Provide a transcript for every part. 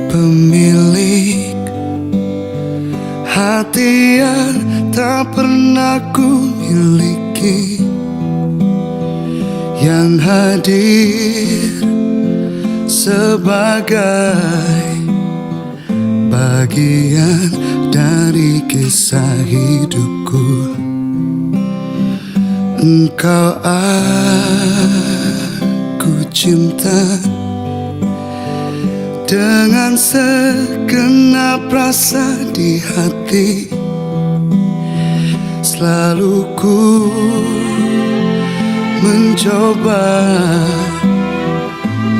pemilik hati yang tak pernah ku miliki, yang hadir sebagai bagian dari kisah hidupku. Engkau aku cinta dengan segenap rasa di hati. Selalu ku mencoba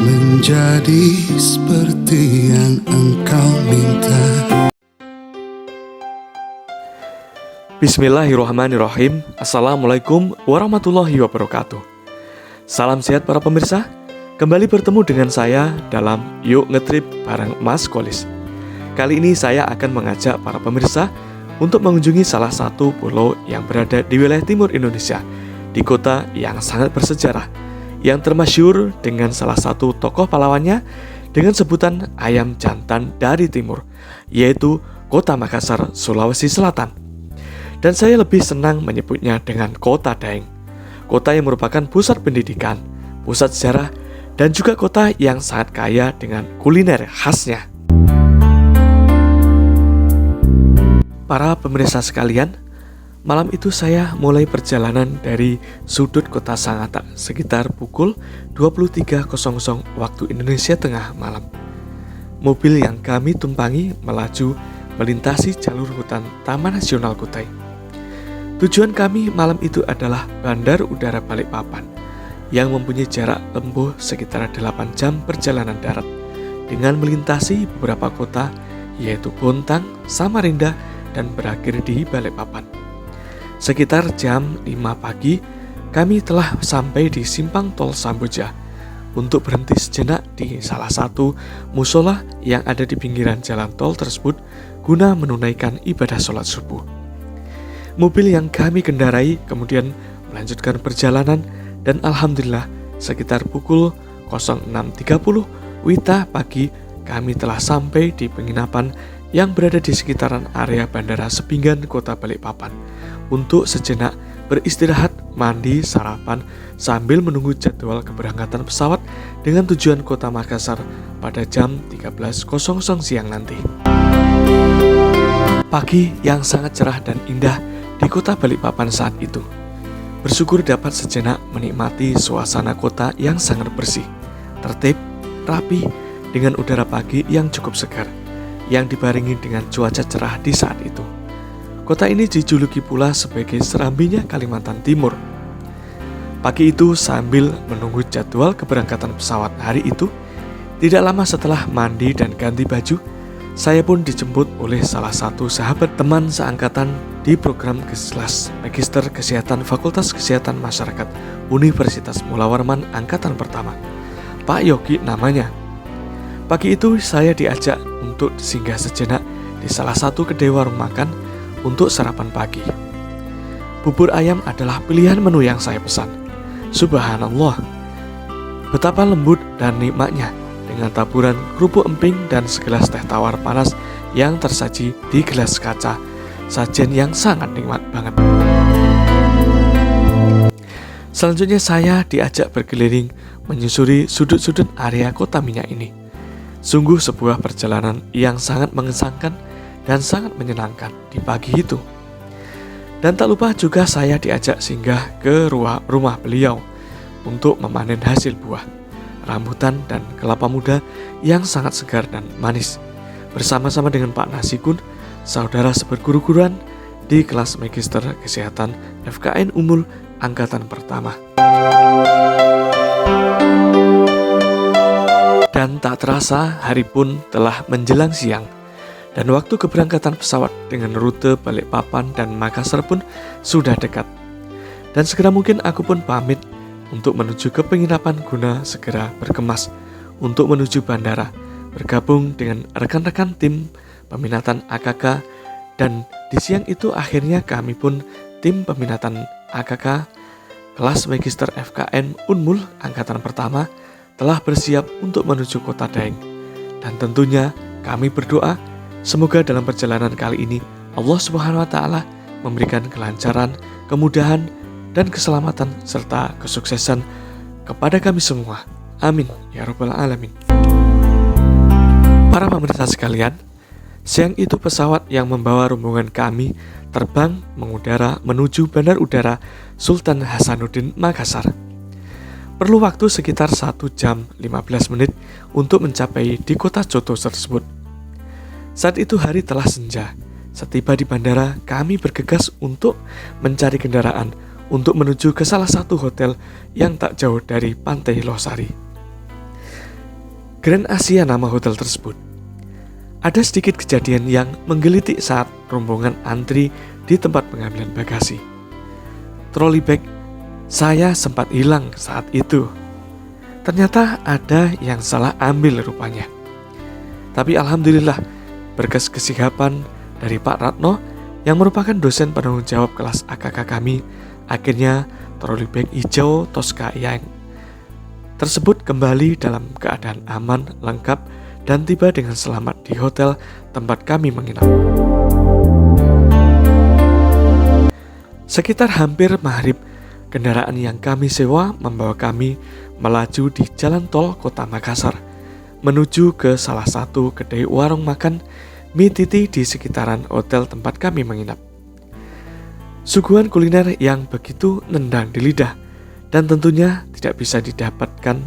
menjadi seperti yang engkau minta. Bismillahirrahmanirrahim. Assalamualaikum warahmatullahi wabarakatuh. Salam sehat para pemirsa. Kembali bertemu dengan saya dalam Yuk Ngetrip bareng Mas Kolis. Kali ini saya akan mengajak para pemirsa untuk mengunjungi salah satu pulau yang berada di wilayah timur Indonesia, di kota yang sangat bersejarah, yang termasyhur dengan salah satu tokoh pahlawannya dengan sebutan ayam jantan dari timur, yaitu Kota Makassar, Sulawesi Selatan. Dan saya lebih senang menyebutnya dengan Kota Daeng, kota yang merupakan pusat pendidikan, pusat sejarah, dan juga kota yang sangat kaya dengan kuliner khasnya. Para pemirsa sekalian, malam itu saya mulai perjalanan dari sudut kota Sangatta sekitar pukul 23.00 waktu Indonesia Tengah malam. Mobil yang kami tumpangi melaju melintasi jalur hutan Taman Nasional Kutai. Tujuan kami malam itu adalah Bandar Udara Balikpapan yang mempunyai jarak tempuh sekitar 8 jam perjalanan darat dengan melintasi beberapa kota yaitu Bontang, Samarinda, dan berakhir di Balikpapan. Sekitar jam 5 pagi kami telah sampai di Simpang Tol Samboja untuk berhenti sejenak di salah satu musola yang ada di pinggiran jalan tol tersebut guna menunaikan ibadah sholat subuh. Mobil yang kami kendarai kemudian melanjutkan perjalanan dan alhamdulillah sekitar pukul 06.30 WITA pagi kami telah sampai di penginapan yang berada di sekitaran area Bandara Sepinggan Kota Balikpapan untuk sejenak beristirahat, mandi, sarapan sambil menunggu jadwal keberangkatan pesawat dengan tujuan Kota Makassar pada jam 13.00 siang nanti. Pagi yang sangat cerah dan indah di Kota Balikpapan saat itu. Bersyukur dapat sejenak menikmati suasana kota yang sangat bersih, tertib, rapi, dengan udara pagi yang cukup segar, yang dibarengi dengan cuaca cerah di saat itu. Kota ini dijuluki pula sebagai Serambinya Kalimantan Timur. Pagi itu sambil menunggu jadwal keberangkatan pesawat hari itu, tidak lama setelah mandi dan ganti baju, saya pun dijemput oleh salah satu sahabat teman seangkatan di program kelas Magister Kesehatan Fakultas Kesehatan Masyarakat Universitas Mula Warman Angkatan Pertama, Pak Yogi namanya. Pagi itu saya diajak untuk singgah sejenak di salah satu kedai warung makan untuk sarapan pagi. Bubur ayam adalah pilihan menu yang saya pesan. Subhanallah, betapa lembut dan nikmatnya dengan taburan kerupuk emping dan segelas teh tawar panas yang tersaji di gelas kaca, sajian yang sangat nikmat banget. Selanjutnya saya diajak berkeliling menyusuri sudut-sudut area kota minyak ini. Sungguh sebuah perjalanan yang sangat mengesankan dan sangat menyenangkan di pagi itu. Dan tak lupa juga saya diajak singgah ke rumah beliau untuk memanen hasil buah, rambutan dan kelapa muda yang sangat segar dan manis. Bersama-sama dengan Pak Nasikun, saudara seperguru-guruan di kelas Magister Kesehatan FKN Unmul Angkatan Pertama. Dan tak terasa hari pun telah menjelang siang, dan waktu keberangkatan pesawat dengan rute Balikpapan dan Makassar pun sudah dekat. Dan segera mungkin aku pun pamit untuk menuju ke penginapan guna segera berkemas untuk menuju bandara, bergabung dengan rekan-rekan tim peminatan AKK. Dan di siang itu akhirnya kami pun tim peminatan AKK kelas Magister FKN Unmul Angkatan Pertama telah bersiap untuk menuju Kota Daeng. Dan tentunya Kami berdoa semoga dalam perjalanan kali ini Allah Subhanahu wa taala memberikan kelancaran, kemudahan, dan keselamatan serta kesuksesan kepada kami semua. Amin ya rabbal alamin. Para pemirsa sekalian, siang itu pesawat yang membawa rombongan kami terbang mengudara menuju Bandar Udara Sultan Hasanuddin Makassar. Perlu waktu sekitar 1 jam 15 menit untuk mencapai di kota Choto tersebut. Saat itu hari telah senja. Setiba di bandara, kami bergegas untuk mencari kendaraan untuk menuju ke salah satu hotel yang tak jauh dari Pantai Losari. Grand Asia nama hotel tersebut. Ada sedikit kejadian yang menggelitik saat rombongan antri di tempat pengambilan bagasi. Trolley bag saya sempat hilang saat itu. Ternyata ada yang salah ambil rupanya. Tapi alhamdulillah, berkat kesigapan dari Pak Ratno yang merupakan dosen penanggung jawab kelas AKK kami, akhirnya trolley bag hijau Tosca yang tersebut kembali dalam keadaan aman, lengkap, dan tiba dengan selamat di hotel tempat kami menginap. Sekitar hampir maghrib, kendaraan yang kami sewa membawa kami melaju di jalan tol kota Makassar menuju ke salah satu kedai warung makan mie titi di sekitaran hotel tempat kami menginap. Suguhan kuliner yang begitu nendang di lidah dan tentunya tidak bisa didapatkan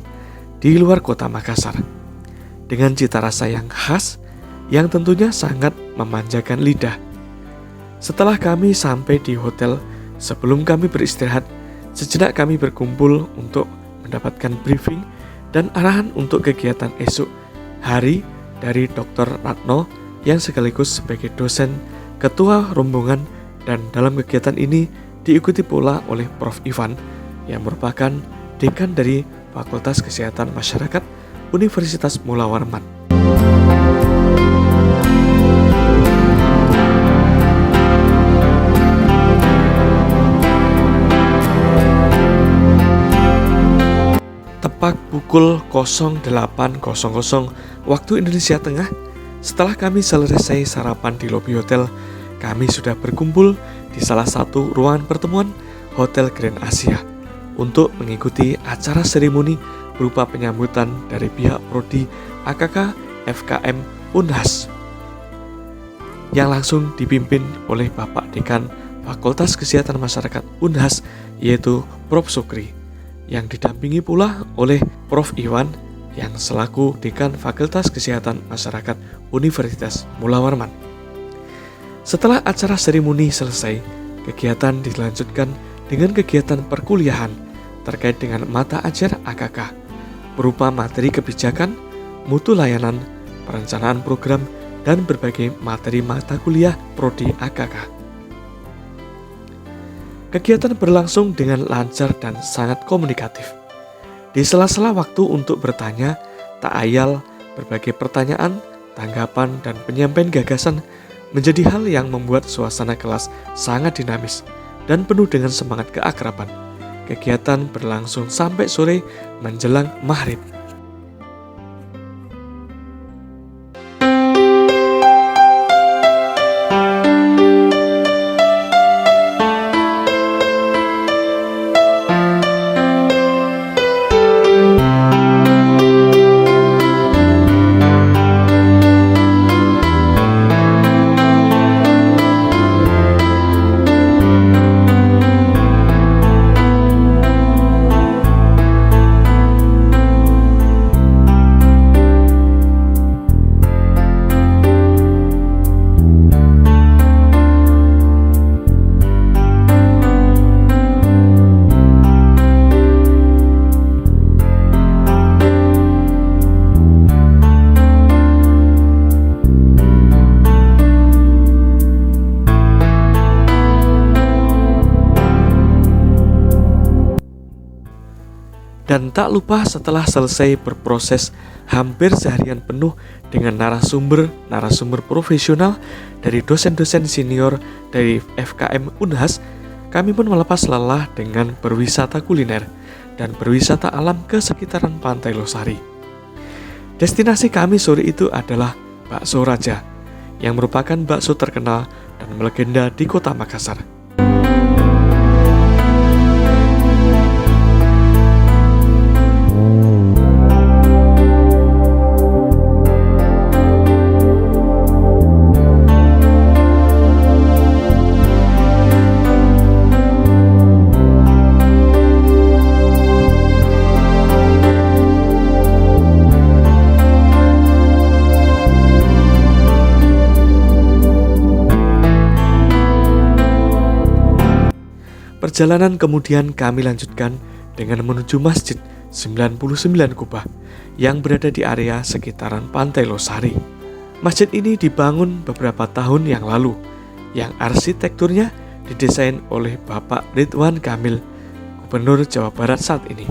di luar kota Makassar. Dengan cita rasa yang khas yang tentunya sangat memanjakan lidah. Setelah kami sampai di hotel, sebelum kami beristirahat, sejenak kami berkumpul untuk mendapatkan briefing dan arahan untuk kegiatan esok hari dari Dr. Ratno yang sekaligus sebagai dosen, ketua rombongan, dan dalam kegiatan ini diikuti pula oleh Prof. Ivan yang merupakan dekan dari Fakultas Kesehatan Masyarakat Universitas Mula Warman. Tepat pukul 08.00 waktu Indonesia Tengah, setelah kami selesai sarapan di lobi hotel, kami sudah berkumpul di salah satu ruangan pertemuan Hotel Grand Asia untuk mengikuti acara seremoni berupa penyambutan dari pihak Prodi AKK FKM Unhas yang langsung dipimpin oleh Bapak Dekan Fakultas Kesehatan Masyarakat Unhas, yaitu Prof. Sukri, yang didampingi pula oleh Prof. Iwan yang selaku Dekan Fakultas Kesehatan Masyarakat Universitas Mula Warman. Setelah acara seremoni selesai, kegiatan dilanjutkan dengan kegiatan perkuliahan terkait dengan mata ajar AKK berupa materi kebijakan, mutu layanan, perencanaan program, dan berbagai materi mata kuliah Prodi AKK. Kegiatan berlangsung dengan lancar dan sangat komunikatif. Di sela-sela waktu untuk bertanya, tak ayal berbagai pertanyaan, tanggapan, dan penyampaian gagasan menjadi hal yang membuat suasana kelas sangat dinamis dan penuh dengan semangat keakraban. Kegiatan berlangsung sampai sore menjelang maghrib. Dan tak lupa setelah selesai berproses hampir seharian penuh dengan narasumber profesional dari dosen-dosen senior dari FKM Unhas, kami pun melepas lelah dengan berwisata kuliner dan berwisata alam ke sekitaran Pantai Losari. Destinasi kami sore itu adalah Bakso Raja, yang merupakan bakso terkenal dan melegenda di kota Makassar. Perjalanan kemudian kami lanjutkan dengan menuju Masjid 99 Kubah yang berada di area sekitaran Pantai Losari. Masjid ini dibangun beberapa tahun yang lalu, yang arsitekturnya didesain oleh Bapak Ridwan Kamil, Gubernur Jawa Barat saat ini.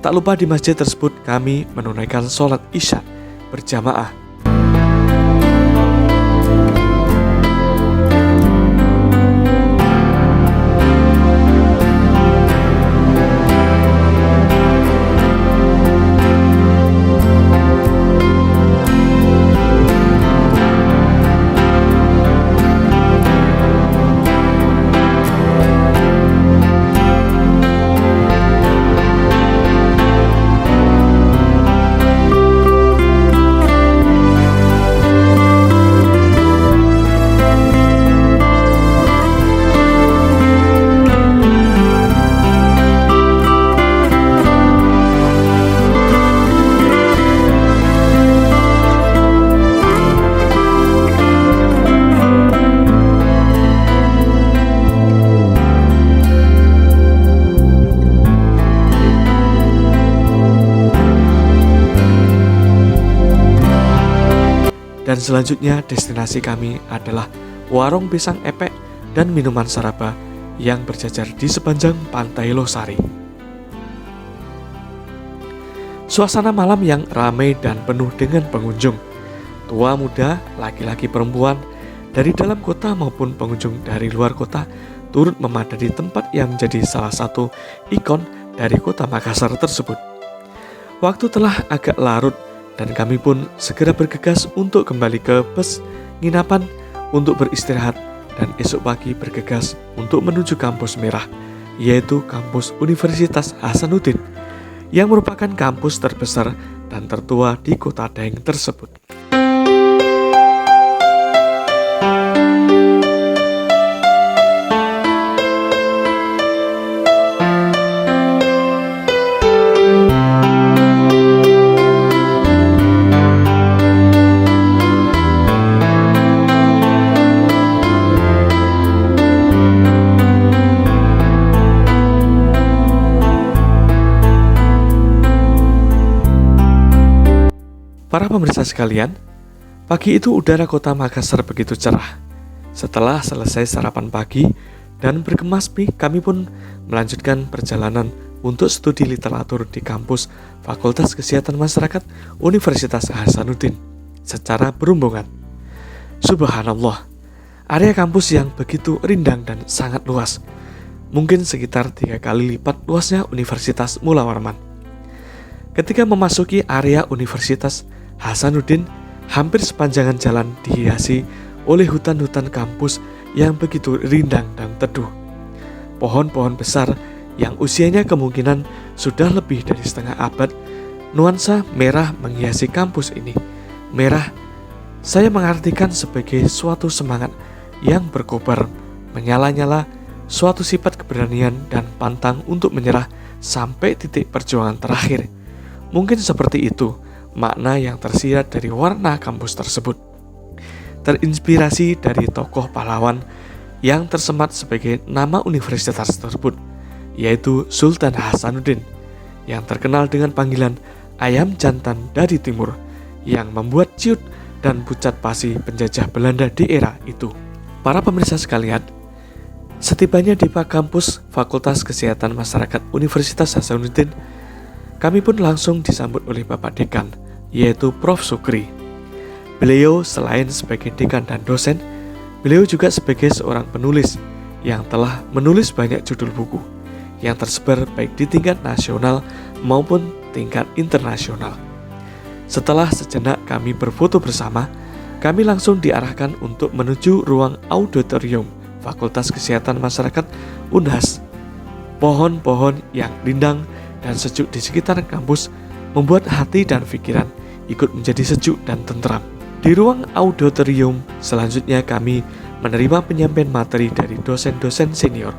Tak lupa di masjid tersebut kami menunaikan sholat Isya berjamaah. Dan selanjutnya destinasi kami adalah warung pisang epek dan minuman saraba yang berjajar di sepanjang Pantai Losari. Suasana malam yang ramai dan penuh dengan pengunjung, tua muda, laki-laki perempuan, dari dalam kota maupun pengunjung dari luar kota turut memadati tempat yang menjadi salah satu ikon dari kota Makassar tersebut. Waktu telah agak larut dan kami pun segera bergegas untuk kembali ke penginapan untuk beristirahat dan esok pagi bergegas untuk menuju kampus merah, yaitu kampus Universitas Hasanuddin, yang merupakan kampus terbesar dan tertua di kota Daeng tersebut. Para pemirsa sekalian, pagi itu udara kota Makassar begitu cerah. Setelah selesai sarapan pagi dan berkemas kami pun melanjutkan perjalanan untuk studi literatur di kampus Fakultas Kesehatan Masyarakat Universitas Hasanuddin secara berombongan. Subhanallah, area kampus yang begitu rindang dan sangat luas, mungkin sekitar 3 kali lipat luasnya Universitas Mula Warman. Ketika memasuki area Universitas Hasanuddin, hampir sepanjangan jalan dihiasi oleh hutan-hutan kampus yang begitu rindang dan teduh. Pohon-pohon besar yang usianya kemungkinan sudah lebih dari setengah abad, nuansa merah menghiasi kampus ini. Merah saya mengartikan sebagai suatu semangat yang berkobar, menyala-nyala, suatu sifat keberanian dan pantang untuk menyerah sampai titik perjuangan terakhir. Mungkin seperti itu makna yang tersirat dari warna kampus tersebut. Terinspirasi dari tokoh pahlawan yang tersemat sebagai nama universitas tersebut, yaitu Sultan Hasanuddin, yang terkenal dengan panggilan ayam jantan dari timur, yang membuat ciut dan pucat pasi penjajah Belanda di era itu. Para pemirsa sekalian, setibanya di kampus Fakultas Kesehatan Masyarakat Universitas Hasanuddin, kami pun langsung disambut oleh Bapak Dekan, yaitu Prof. Sukri. Beliau selain sebagai dekan dan dosen, beliau juga sebagai seorang penulis yang telah menulis banyak judul buku yang tersebar baik di tingkat nasional maupun tingkat internasional. Setelah sejenak kami berfoto bersama, kami langsung diarahkan untuk menuju ruang auditorium Fakultas Kesehatan Masyarakat Unhas. Pohon-pohon yang rindang dan sejuk di sekitar kampus membuat hati dan pikiran ikut menjadi sejuk dan tentram. Di ruang auditorium selanjutnya kami menerima penyampaian materi dari dosen-dosen senior.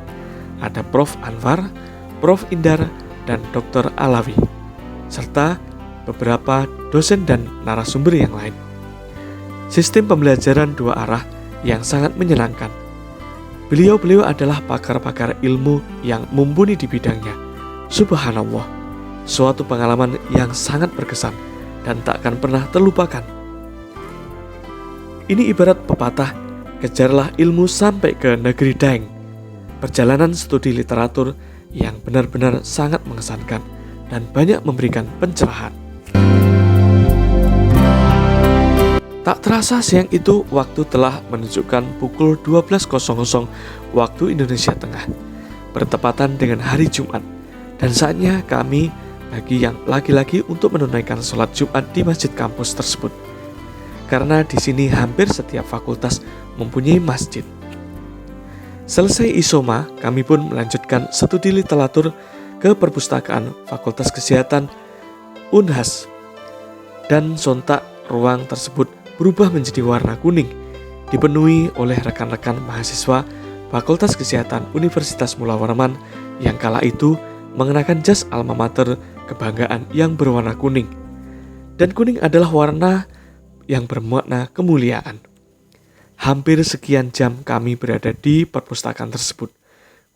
Ada Prof. Anwar, Prof. Indar, dan Dr. Alawi, serta beberapa dosen dan narasumber yang lain. Sistem pembelajaran dua arah yang sangat menyenangkan. Beliau-beliau adalah pakar-pakar ilmu yang mumpuni di bidangnya. Subhanallah, suatu pengalaman yang sangat berkesan dan tak akan pernah terlupakan. Ini ibarat pepatah, kejarlah ilmu sampai ke negeri Daeng. Perjalanan studi literatur yang benar-benar sangat mengesankan dan banyak memberikan pencerahan. Tak terasa siang itu waktu telah menunjukkan pukul 12.00 waktu Indonesia Tengah, bertepatan dengan hari Jumat, dan saatnya kami bagi yang laki-laki untuk menunaikan sholat Jumat di masjid kampus tersebut. Karena di sini hampir setiap fakultas mempunyai masjid. Selesai isoma, kami pun melanjutkan studi literatur ke perpustakaan Fakultas Kesehatan Unhas, dan sontak ruang tersebut berubah menjadi warna kuning, dipenuhi oleh rekan-rekan mahasiswa Fakultas Kesehatan Universitas Mula Warman yang kala itu mengenakan jas alma mater kebanggaan yang berwarna kuning. Dan kuning adalah warna yang bermakna kemuliaan. Hampir sekian jam kami berada di perpustakaan tersebut,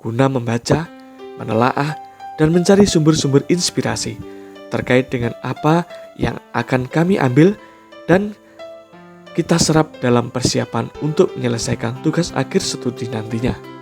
guna membaca, menelaah, dan mencari sumber-sumber inspirasi terkait dengan apa yang akan kami ambil dan kita serap dalam persiapan untuk menyelesaikan tugas akhir studi nantinya.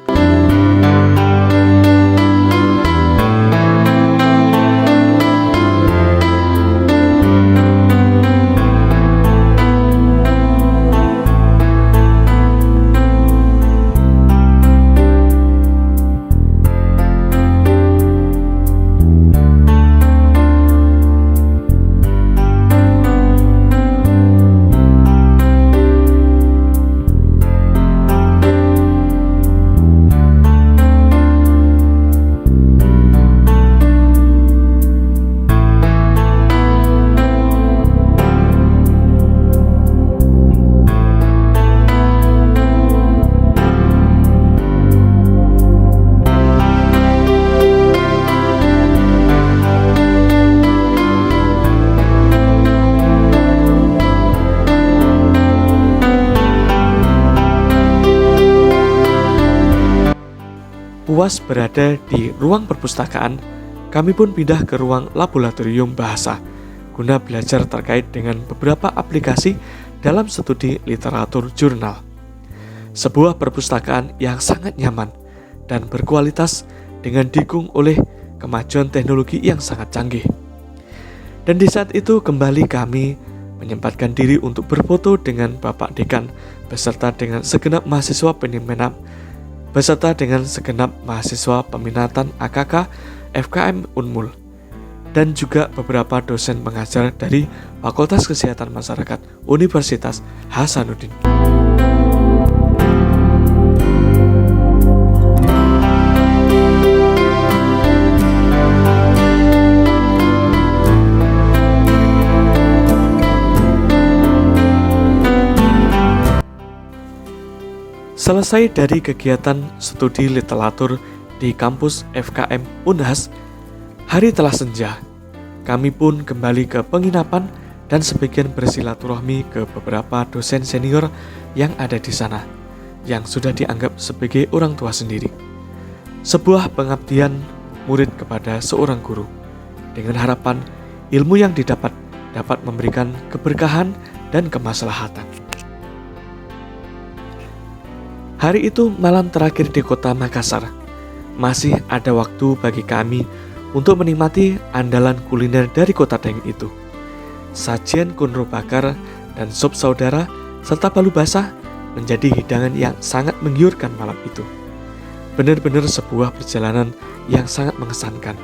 Puas berada di ruang perpustakaan, kami pun pindah ke ruang laboratorium bahasa guna belajar terkait dengan beberapa aplikasi dalam studi literatur jurnal. Sebuah perpustakaan yang sangat nyaman dan berkualitas dengan didukung oleh kemajuan teknologi yang sangat canggih. Dan di saat itu kembali kami menyempatkan diri untuk berfoto dengan Bapak Dekan beserta dengan segenap mahasiswa peminatan AKK FKM Unmul dan juga beberapa dosen pengajar dari Fakultas Kesehatan Masyarakat Universitas Hasanuddin. Selesai dari kegiatan studi literatur di kampus FKM Unhas, hari telah senja. Kami pun kembali ke penginapan dan sebagian bersilaturahmi ke beberapa dosen senior yang ada di sana, yang sudah dianggap sebagai orang tua sendiri. Sebuah pengabdian murid kepada seorang guru, dengan harapan ilmu yang didapat dapat memberikan keberkahan dan kemaslahatan. Hari itu malam terakhir di kota Makassar. Masih ada waktu bagi kami untuk menikmati andalan kuliner dari kota Daeng itu. Sajian kunro bakar dan sop saudara serta palu basah menjadi hidangan yang sangat menggiurkan malam itu. Benar-benar sebuah perjalanan yang sangat mengesankan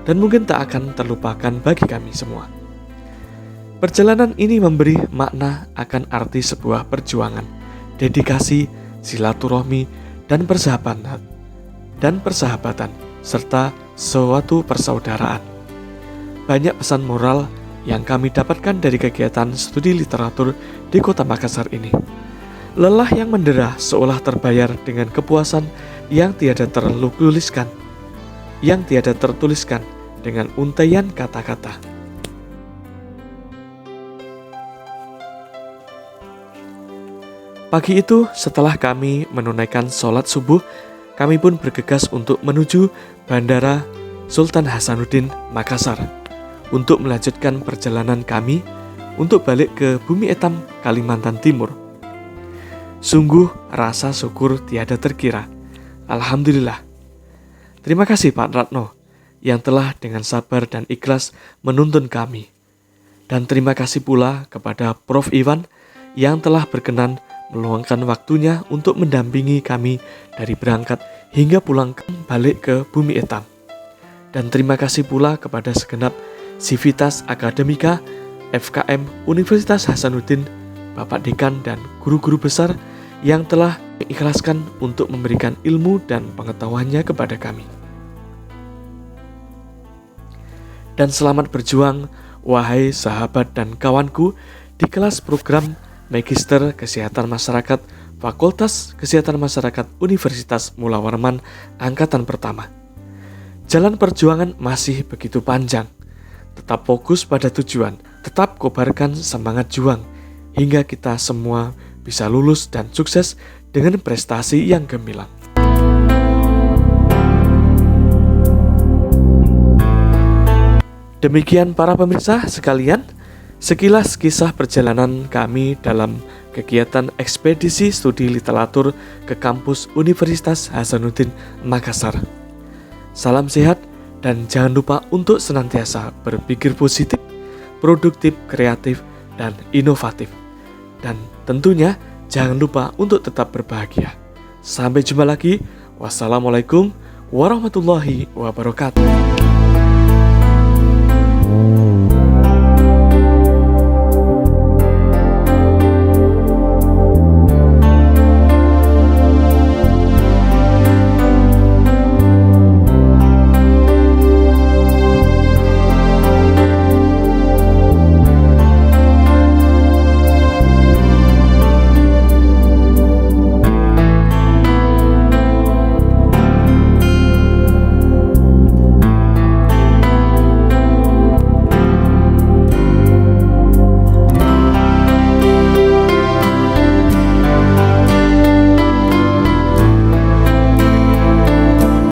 dan mungkin tak akan terlupakan bagi kami semua. Perjalanan ini memberi makna akan arti sebuah perjuangan, dedikasi, silaturahmi, dan persahabatan, serta suatu persaudaraan. Banyak pesan moral yang kami dapatkan dari kegiatan studi literatur di kota Makassar ini. Lelah yang mendera seolah terbayar dengan kepuasan yang tiada tertuliskan dengan untaian kata-kata. Pagi itu, setelah kami menunaikan sholat subuh, kami pun bergegas untuk menuju Bandara Sultan Hasanuddin Makassar untuk melanjutkan perjalanan kami untuk balik ke Bumi Etam, Kalimantan Timur. Sungguh rasa syukur tiada terkira. Alhamdulillah. Terima kasih Pak Ratno yang telah dengan sabar dan ikhlas menuntun kami. Dan terima kasih pula kepada Prof. Iwan yang telah berkenan meluangkan waktunya untuk mendampingi kami dari berangkat hingga pulang balik ke Bumi Etam. Dan terima kasih pula kepada segenap Sivitas Akademika FKM Universitas Hasanuddin, Bapak Dekan dan guru-guru besar yang telah mengikhlaskan untuk memberikan ilmu dan pengetahuannya kepada kami. Dan selamat berjuang, wahai sahabat dan kawanku di kelas program Magister Kesehatan Masyarakat Fakultas Kesehatan Masyarakat Universitas Mula Warman Angkatan Pertama. Jalan perjuangan masih begitu panjang. Tetap fokus pada tujuan, tetap kobarkan semangat juang, hingga kita semua bisa lulus dan sukses dengan prestasi yang gemilang. Demikian para pemirsa sekalian, sekilas kisah perjalanan kami dalam kegiatan ekspedisi studi literatur ke kampus Universitas Hasanuddin Makassar. Salam sehat dan jangan lupa untuk senantiasa berpikir positif, produktif, kreatif, dan inovatif. Dan tentunya jangan lupa untuk tetap berbahagia. Sampai jumpa lagi. Wassalamualaikum warahmatullahi wabarakatuh.